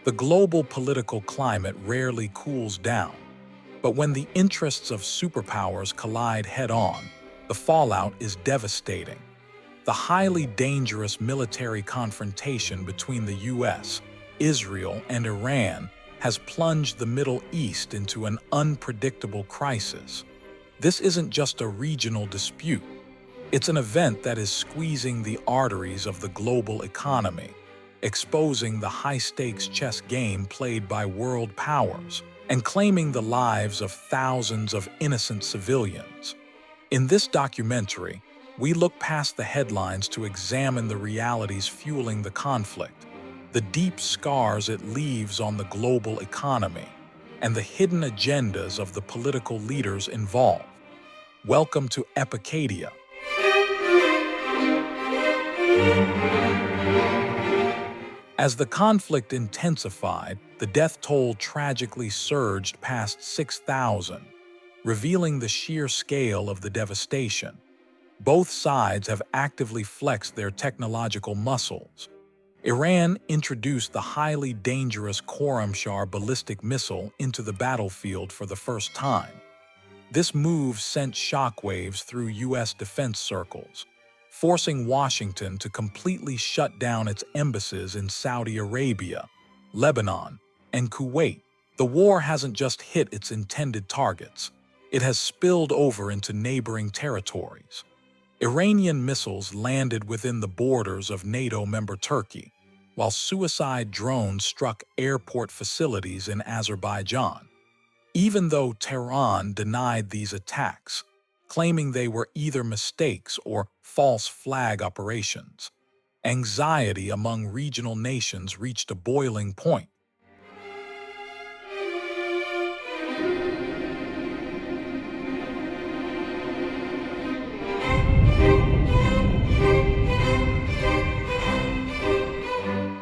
The global political climate rarely cools down, but when the interests of superpowers collide head-on, the fallout is devastating. The highly dangerous military confrontation between the US, Israel, and Iran has plunged the Middle East into an unpredictable crisis. This isn't just a regional dispute. It's an event that is squeezing the arteries of the global economy, exposing the high-stakes chess game played by world powers, and claiming the lives of thousands of innocent civilians. In this documentary, we look past the headlines to examine the realities fueling the conflict, the deep scars it leaves on the global economy, and the hidden agendas of the political leaders involved. Welcome to Epocadia. As the conflict intensified, the death toll tragically surged past 6,000, revealing the sheer scale of the devastation. Both sides have actively flexed their technological muscles. Iran introduced the highly dangerous Khorramshahr ballistic missile into the battlefield for the first time. This move sent shockwaves through U.S. defense circles, forcing Washington to completely shut down its embassies in Saudi Arabia, Lebanon, and Kuwait. The war hasn't just hit its intended targets, it has spilled over into neighboring territories. Iranian missiles landed within the borders of NATO member Turkey, while suicide drones struck airport facilities in Azerbaijan. Even though Tehran denied these attacks, claiming they were either mistakes or false flag operations, anxiety among regional nations reached a boiling point.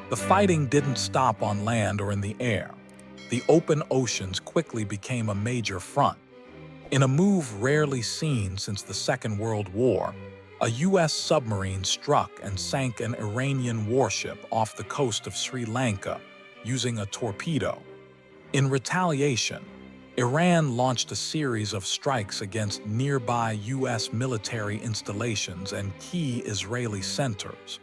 The fighting didn't stop on land or in the air. The open oceans quickly became a major front. In a move rarely seen since the Second World War, a U.S. submarine struck and sank an Iranian warship off the coast of Sri Lanka using a torpedo. In retaliation, Iran launched a series of strikes against nearby U.S. military installations and key Israeli centers.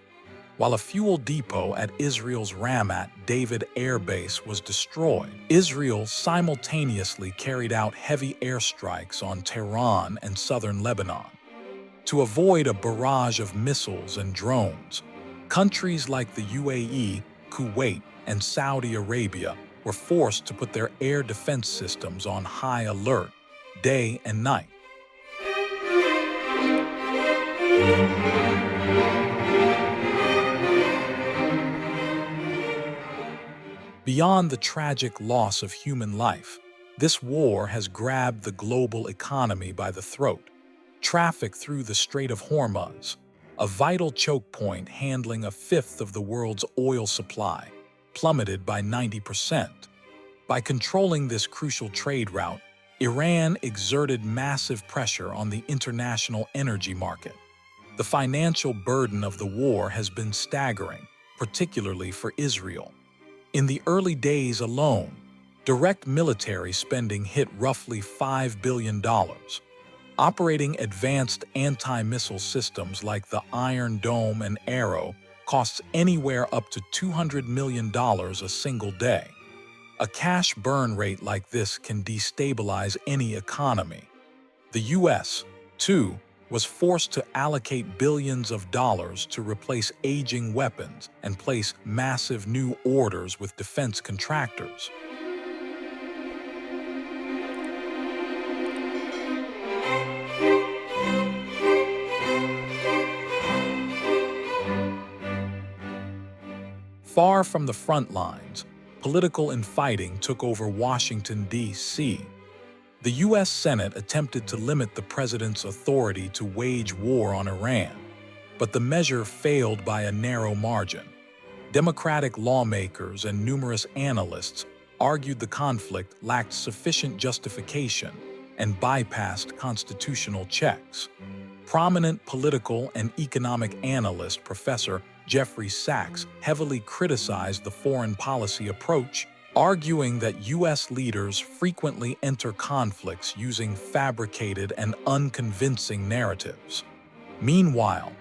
While a fuel depot at Israel's Ramat David Air Base was destroyed, Israel simultaneously carried out heavy airstrikes on Tehran and southern Lebanon. To avoid a barrage of missiles and drones, countries like the UAE, Kuwait, and Saudi Arabia were forced to put their air defense systems on high alert, day and night. Beyond the tragic loss of human life, this war has grabbed the global economy by the throat. Traffic through the Strait of Hormuz, a vital choke point handling a fifth of the world's oil supply, plummeted by 90%. By controlling this crucial trade route, Iran exerted massive pressure on the international energy market. The financial burden of the war has been staggering, particularly for Israel. In the early days alone, direct military spending hit roughly $5 billion. Operating advanced anti-missile systems like the Iron Dome and Arrow costs anywhere up to $200 million a single day. A cash burn rate like this can destabilize any economy. The U.S., too, was forced to allocate billions of dollars to replace aging weapons and place massive new orders with defense contractors. Far from the front lines, political infighting took over Washington, D.C. The U.S. Senate attempted to limit the president's authority to wage war on Iran, but the measure failed by a narrow margin. Democratic lawmakers and numerous analysts argued the conflict lacked sufficient justification and bypassed constitutional checks. Prominent political and economic analyst Professor Jeffrey Sachs heavily criticized the foreign policy approach, arguing that U.S. leaders frequently enter conflicts using fabricated and unconvincing narratives. Meanwhile,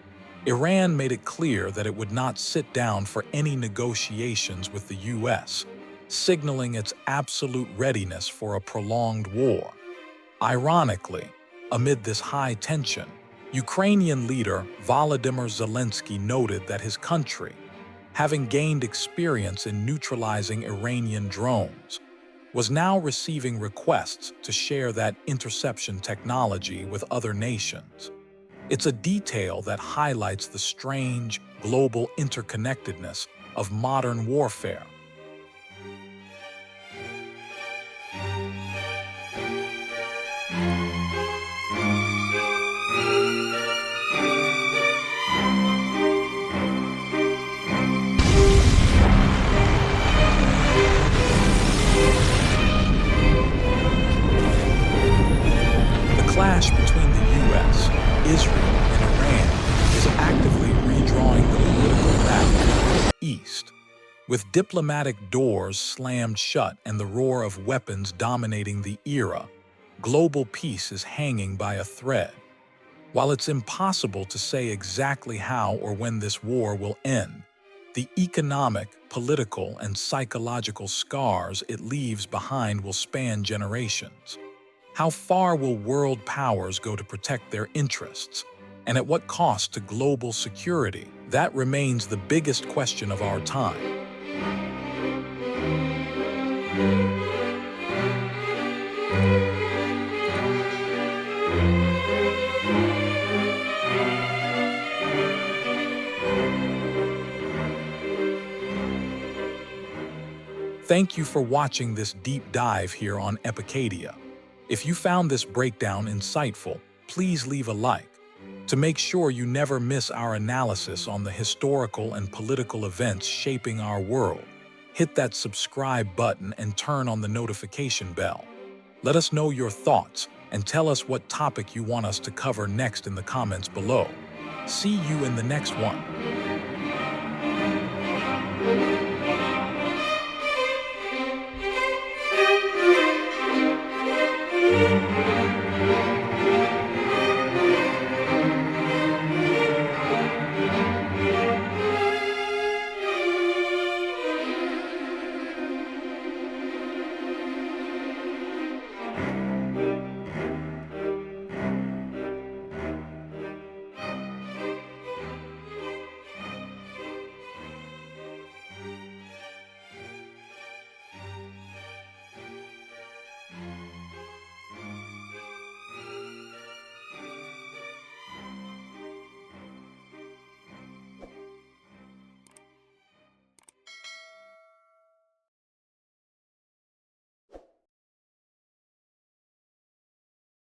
Iran made it clear that it would not sit down for any negotiations with the U.S., signaling its absolute readiness for a prolonged war. Ironically, amid this high tension, Ukrainian leader Volodymyr Zelensky noted that his country, having gained experience in neutralizing Iranian drones, was now receiving requests to share that interception technology with other nations. It's a detail that highlights the strange, global interconnectedness of modern warfare. The clash between the U.S., Israel, and Iran is actively redrawing the political map in the East. With diplomatic doors slammed shut and the roar of weapons dominating the era, global peace is hanging by a thread. While it's impossible to say exactly how or when this war will end, the economic, political, and psychological scars it leaves behind will span generations. How far will world powers go to protect their interests? And at what cost to global security? That remains the biggest question of our time. Thank you for watching this deep dive here on Epocadia. If you found this breakdown insightful, please leave a like. To make sure you never miss our analysis on the historical and political events shaping our world, hit that subscribe button and turn on the notification bell. Let us know your thoughts and tell us what topic you want us to cover next in the comments below. See you in the next one.